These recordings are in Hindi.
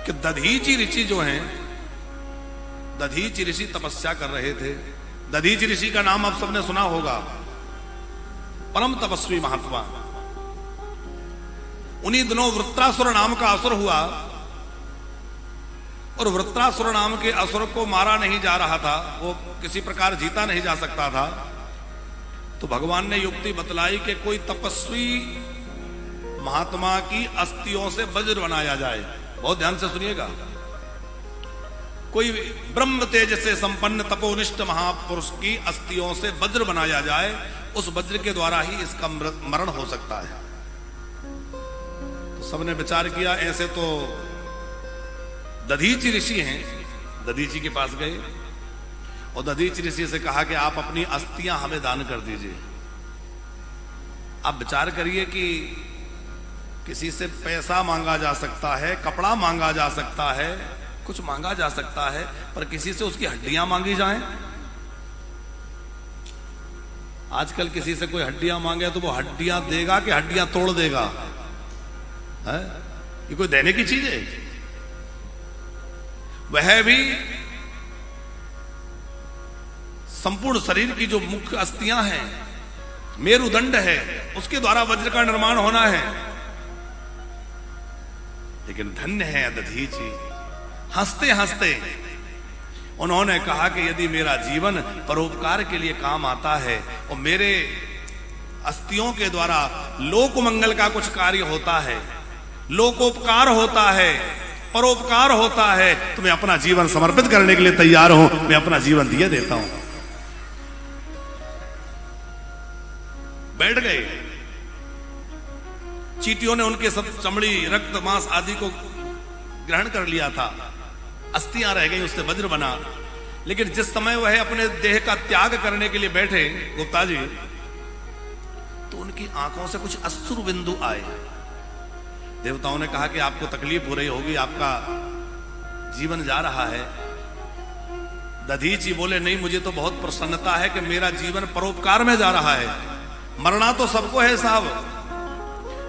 कि दधीचि ऋषि जो हैं, दधीचि ऋषि तपस्या कर रहे थे। दधीचि ऋषि का नाम आप सबने सुना होगा, परम तपस्वी महात्मा। उन्हीं दिनों वृत्रासुर नाम का असुर हुआ और वृत्रासुर नाम के असुर को मारा नहीं जा रहा था, वो किसी प्रकार जीता नहीं जा सकता था। तो भगवान ने युक्ति बतलाई कि कोई तपस्वी महात्मा की अस्थियों से वज्र बनाया जाए। बहुत ध्यान से सुनिएगा। कोई ब्रह्म तेज से संपन्न तपोनिष्ठ महापुरुष की अस्थियों से वज्र बनाया जाए, उस वज्र के द्वारा ही इसका मरण हो सकता है। तो सबने विचार किया, ऐसे तो दधीचि ऋषि हैं। दधीचि के पास गए और दधीचि ऋषि से कहा कि आप अपनी अस्थियां हमें दान कर दीजिए। आप विचार करिए कि किसी से पैसा मांगा जा सकता है, कपड़ा मांगा जा सकता है, कुछ मांगा जा सकता है, पर किसी से उसकी हड्डियां मांगी जाएं। आजकल किसी से कोई हड्डियां मांगे तो वो हड्डियां देगा कि हड्डियां तोड़ देगा? है ये कोई देने की चीज है? वह भी संपूर्ण शरीर की जो मुख्य अस्थियां हैं, मेरुदंड है, उसके द्वारा वज्र का निर्माण होना है। लेकिन धन्य है दधीचि, हंसते हंसते उन्होंने कहा कि यदि मेरा जीवन परोपकार के लिए काम आता है और मेरे अस्थियों के द्वारा लोक मंगल का कुछ कार्य होता है, लोकोपकार होता है, परोपकार होता है, तो मैं अपना जीवन समर्पित करने के लिए तैयार हूं, मैं अपना जीवन दिए देता हूं। बैठ गए। चींटियों ने उनके सब चमड़ी, रक्त, मांस आदि को ग्रहण कर लिया था, अस्थियां रह गई, उससे वज्र बना। लेकिन जिस समय वह अपने देह का त्याग करने के लिए बैठे गुप्ता जी, तो उनकी आंखों से कुछ अश्रु बिंदु आए। देवताओं ने कहा कि आपको तकलीफ हो रही होगी, आपका जीवन जा रहा है। दधीचि बोले, नहीं, मुझे तो बहुत प्रसन्नता है कि मेरा जीवन परोपकार में जा रहा है। मरना तो सबको है साहब,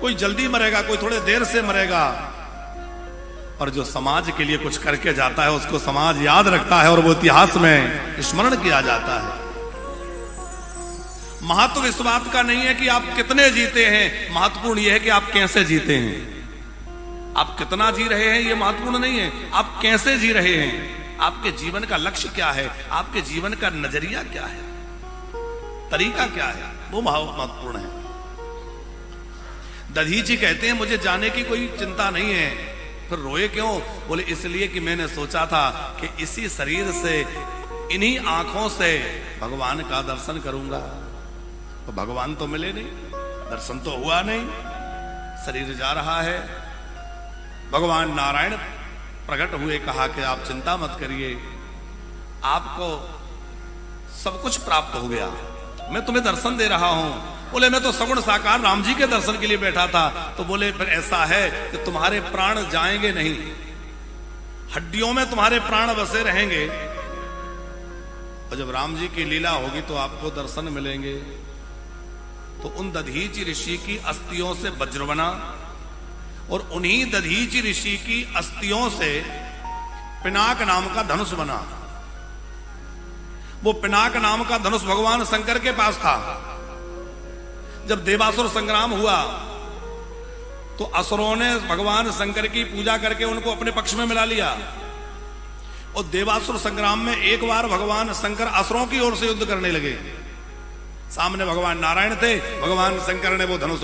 कोई जल्दी मरेगा, कोई थोड़े देर से मरेगा, और जो समाज के लिए कुछ करके जाता है उसको समाज याद रखता है और वो इतिहास में स्मरण किया जाता है। महत्व इस बात का नहीं है कि आप कितने जीते हैं, महत्वपूर्ण यह है कि आप कैसे जीते हैं। आप कितना जी रहे हैं ये महत्वपूर्ण नहीं है, आप कैसे जी रहे हैं, आपके जीवन का लक्ष्य क्या है, आपके जीवन का नजरिया क्या है, तरीका क्या है, वो महत्वपूर्ण है। दधीचि कहते हैं, मुझे जाने की कोई चिंता नहीं है। फिर रोए क्यों? बोले, इसलिए कि मैंने सोचा था कि इसी शरीर से, इन्हीं आंखों से भगवान का दर्शन करूंगा। तो भगवान तो मिले नहीं, दर्शन तो हुआ नहीं, शरीर जा रहा है। भगवान नारायण प्रकट हुए, कहा कि आप चिंता मत करिए, आपको सब कुछ प्राप्त हो गया, मैं तुम्हें दर्शन दे रहा हूं। बोले, मैं तो सगुण साकार राम जी के दर्शन के लिए बैठा था। तो बोले, फिर ऐसा है कि तुम्हारे प्राण जाएंगे नहीं, हड्डियों में तुम्हारे प्राण बसे रहेंगे, और जब राम जी की लीला होगी तो आपको दर्शन मिलेंगे। तो उन दधीचि ऋषि की अस्थियों से वज्र बना, और उन्हीं दधीचि ऋषि की अस्थियों से पिनाक नाम का धनुष बना। वो पिनाक नाम का धनुष भगवान शंकर के पास था। जब देवासुर संग्राम हुआ तो असुरों ने भगवान शंकर की पूजा करके उनको अपने पक्ष में मिला लिया, और देवासुर संग्राम में एक बार भगवान शंकर असुरों की ओर से युद्ध करने लगे। सामने भगवान नारायण थे, भगवान शंकर ने वो धनुष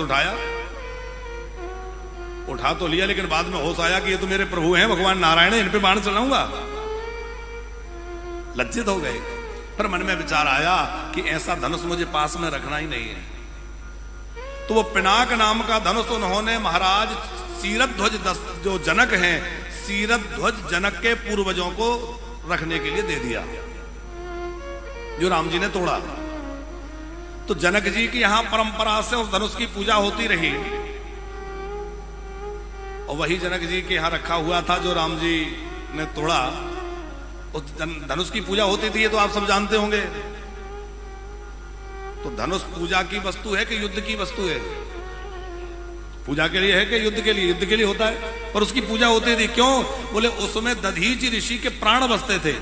उठा तो लिया, लेकिन बाद में होश आया कि ये तो मेरे प्रभु हैं भगवान नारायण, इन पे बाण चलाऊंगा। लज्जित हो गए। पर मन में विचार आया कि ऐसा धनुष मुझे पास में रखना ही नहीं है। तो वो पिनाक नाम का धनुष उन्होंने महाराज सीरध्वज जो जनक हैं, सीरध्वज जनक के पूर्वजों को रखने के लिए दे दिया, जो राम जी ने तोड़ा। तो जनक जी की यहां परंपरा से उस धनुष की पूजा होती रही, और वही जनक जी के यहां रखा हुआ था जो राम जी ने तोड़ा। उस धनुष की पूजा होती थी, ये तो आप सब जानते होंगे। तो धनुष पूजा की वस्तु है कि युद्ध की वस्तु है? पूजा के लिए है कि युद्ध के लिए? युद्ध के लिए होता है। पर उसकी पूजा होती थी। क्यों? बोले उसमें दधीचि ऋषि के प्राण बसते थे,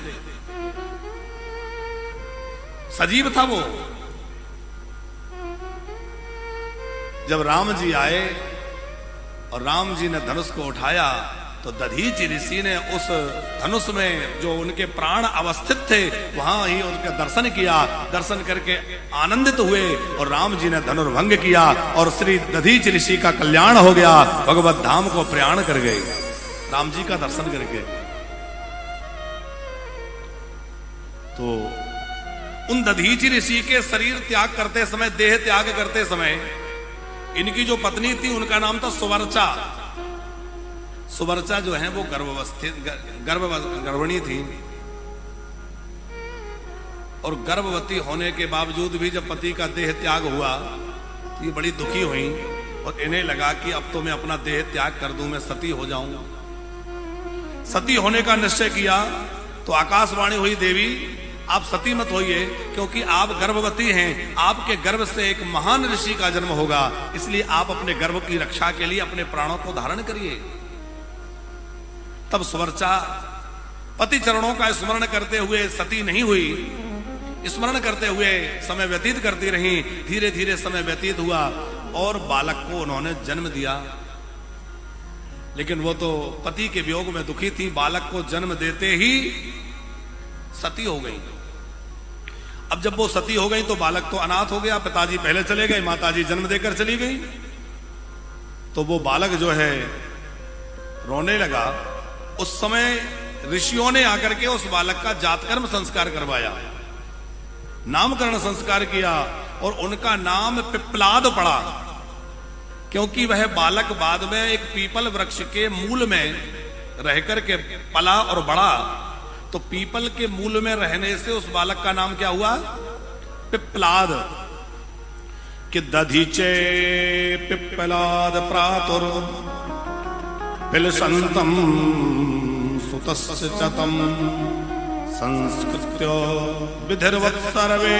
सजीव था वो। जब राम जी आए और राम जी ने धनुष को उठाया तो दधीचि ऋषि ने उस धनुष में जो उनके प्राण अवस्थित थे वहां ही उनका दर्शन किया। दर्शन करके आनंदित हुए और राम जी ने धनुर्भंग किया और श्री दधीचि ऋषि का कल्याण हो गया। भगवत धाम को प्रयाण कर गए राम जी का दर्शन करके। तो उन दधीचि ऋषि के शरीर त्याग करते समय, देह त्याग करते समय, इनकी जो पत्नी थी उनका नाम था सुवर्चा। सुवर्चा जो है वो गर्भवती थी और गर्भवती होने के बावजूद भी जब पति का देह त्याग हुआ तो ये बड़ी दुखी हुई और इन्हें लगा कि अब तो मैं अपना देह त्याग कर दूं, मैं सती हो जाऊं। सती होने का निश्चय किया तो आकाशवाणी हुई, देवी आप सती मत होइए, क्योंकि आप गर्भवती हैं, आपके गर्भ से एक महान ऋषि का जन्म होगा, इसलिए आप अपने गर्भ की रक्षा के लिए अपने प्राणों को धारण करिए। तब सुवर्चा पति चरणों का स्मरण करते हुए सती नहीं हुई, स्मरण करते हुए समय व्यतीत करती रही। धीरे धीरे समय व्यतीत हुआ और बालक को उन्होंने जन्म दिया। लेकिन वो तो पति के वियोग में दुखी थी, बालक को जन्म देते ही सती हो गई। अब जब वो सती हो गई तो बालक तो अनाथ हो गया, पिताजी पहले चले गए, माताजी जन्म देकर चली गई। तो वो बालक जो है रोने लगा। उस समय ऋषियों ने आकर के उस बालक का जातकर्म संस्कार करवाया, नामकरण संस्कार किया और उनका नाम पिप्पलाद पड़ा, क्योंकि वह बालक बाद में एक पीपल वृक्ष के मूल में रहकर के पला और बड़ा। तो पीपल के मूल में रहने से उस बालक का नाम क्या हुआ? पिप्पलाद। कि दधीचे पिप्पलाद प्रातुर पिलसंतम सुतस्य चतम संस्कृत्य विधिर्वत् सर्वे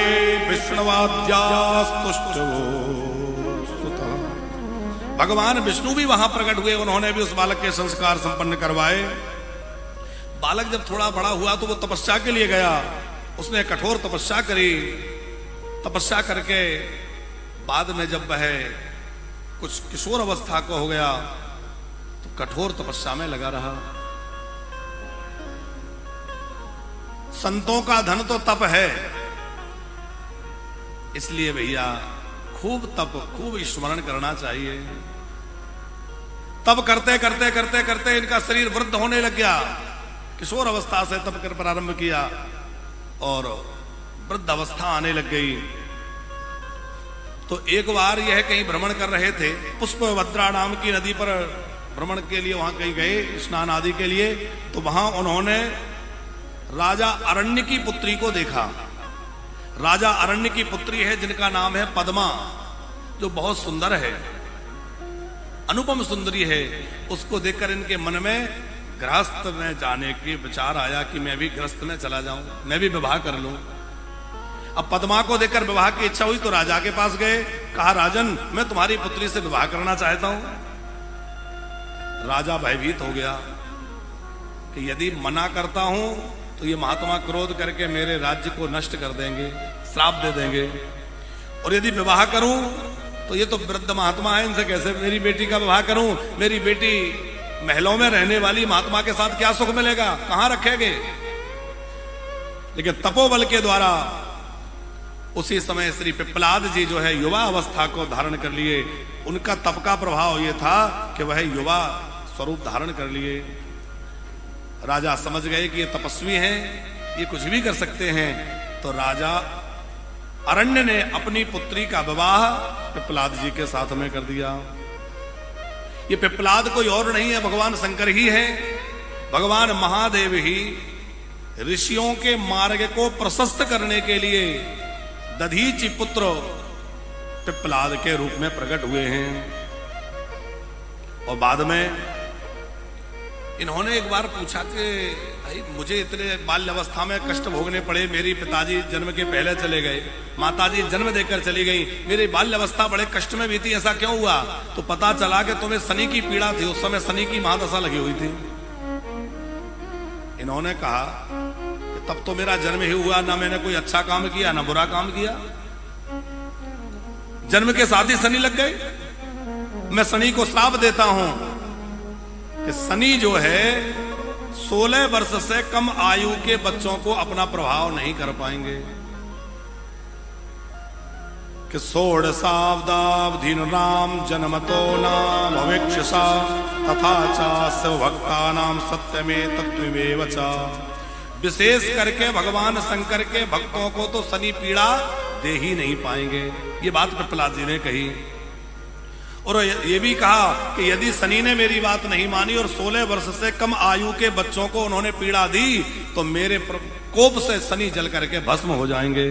विष्णुवाद्यास्तुष्टो सुता। भगवान विष्णु भी वहां प्रकट हुए, उन्होंने भी उस बालक के संस्कार संपन्न करवाए। बालक जब थोड़ा बड़ा हुआ तो वो तपस्या के लिए गया, उसने कठोर तपस्या करी। तपस्या करके बाद में जब वह कुछ किशोर अवस्था को हो गया तो कठोर तपस्या में लगा रहा। संतों का धन तो तप है, इसलिए भैया खूब तप, खूब स्मरण करना चाहिए। तप करते करते करते करते इनका शरीर वृद्ध होने लग गया। किशोर अवस्था से तप कर प्रारंभ किया और वृद्ध अवस्था आने लग गई। तो एक बार यह कहीं भ्रमण कर रहे थे, पुष्पभद्रा नाम की नदी पर भ्रमण के लिए वहां कहीं गए, स्नान आदि के लिए। तो वहां उन्होंने राजा अरण्य की पुत्री को देखा। राजा अरण्य की पुत्री है जिनका नाम है पद्मा, जो बहुत सुंदर है, अनुपम सुंदरी है। उसको देखकर इनके मन में गृहस्थ में जाने के विचार आया कि मैं भी गृहस्थ में चला जाऊं, मैं भी विवाह कर लूं। अब पद्मा को देखकर विवाह की इच्छा हुई तो राजा के पास गए, कहा राजन मैं तुम्हारी पुत्री से विवाह करना चाहता हूं। राजा भयभीत हो गया कि यदि मना करता हूं तो ये महात्मा क्रोध करके मेरे राज्य को नष्ट कर देंगे, श्राप दे देंगे, और यदि विवाह करूं तो ये तो वृद्ध महात्मा है, इनसे कैसे मेरी बेटी का विवाह करूं? मेरी बेटी महलों में रहने वाली महात्मा के साथ क्या सुख मिलेगा, कहां रखेंगे? लेकिन तपोबल के द्वारा उसी समय श्री पिप्पलाद जी जो है युवा अवस्था को धारण कर लिए। उनका तप का प्रभाव यह था कि वह युवा स्वरूप धारण कर लिए। राजा समझ गए कि ये तपस्वी हैं, ये कुछ भी कर सकते हैं। तो राजा अरण्य ने अपनी पुत्री का विवाह पिप्पलाद जी के साथ में कर दिया। ये पिप्पलाद कोई और नहीं है, भगवान शंकर ही है। भगवान महादेव ही ऋषियों के मार्ग को प्रशस्त करने के लिए दधीचि पुत्र पिप्पलाद के रूप में प्रकट हुए हैं। और बाद में इन्होंने एक बार पूछा कि भाई मुझे इतने बाल्यावस्था में कष्ट भोगने पड़े, मेरी पिताजी जन्म के पहले चले गए, माताजी जन्म देकर चली गई, मेरी बाल्यावस्था बड़े कष्ट में बीती, ऐसा क्यों हुआ? तो पता चला कि तुम्हें शनि की पीड़ा थी, उस समय शनि की महादशा लगी हुई थी। इन्होंने कहा कि तब तो मेरा जन्म ही हुआ, ना मैंने कोई अच्छा काम किया ना बुरा काम किया, जन्म के साथ ही शनि लग गए। मैं शनि को श्राप देता हूं कि शनि जो है 16 वर्ष से कम आयु के बच्चों को अपना प्रभाव नहीं कर पाएंगे। कि षोडशाब्दाब्धीन नाम जन्मतो नाम अवेक्षसा तथा चास्य भक्ता नाम सत्यमेव तत्त्वमेव च। विशेष करके भगवान शंकर के भक्तों को तो शनि पीड़ा दे ही नहीं पाएंगे। ये बात पिप्पलाद जी ने कही। और ये भी कहा कि यदि शनि ने मेरी बात नहीं मानी और 16 वर्ष से कम आयु के बच्चों को उन्होंने पीड़ा दी तो मेरे कोप से शनि जल करके भस्म हो जाएंगे।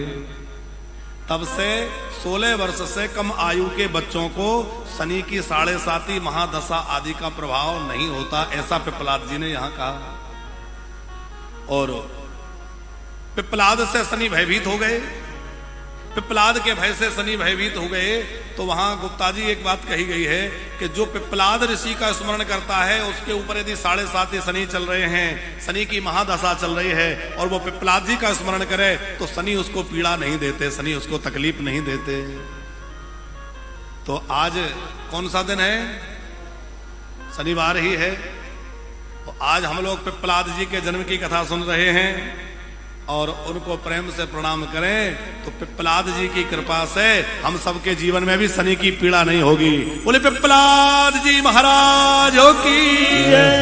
तब से 16 वर्ष से कम आयु के बच्चों को शनि की 7.5 महादशा आदि का प्रभाव नहीं होता, ऐसा पिप्पलाद जी ने यहां कहा। और पिप्पलाद से शनि भयभीत हो गए, पिप्पलाद के भय से शनि भयभीत हो गए। तो वहां गुप्ता जी एक बात कही गई है कि जो पिप्पलाद ऋषि का स्मरण करता है उसके ऊपर यदि 7.5 शनि चल रहे हैं, शनि की महादशा चल रही है और वो पिप्पलाद जी का स्मरण करे तो शनि उसको पीड़ा नहीं देते, शनि उसको तकलीफ नहीं देते। तो आज कौन सा दिन है? शनिवार ही है। तो आज हम लोग पिप्पलाद जी के जन्म की कथा सुन रहे हैं और उनको प्रेम से प्रणाम करें तो पिप्पलाद जी की कृपा से हम सबके जीवन में भी शनि की पीड़ा नहीं होगी। बोले पिप्पलाद जी महाराज की जय।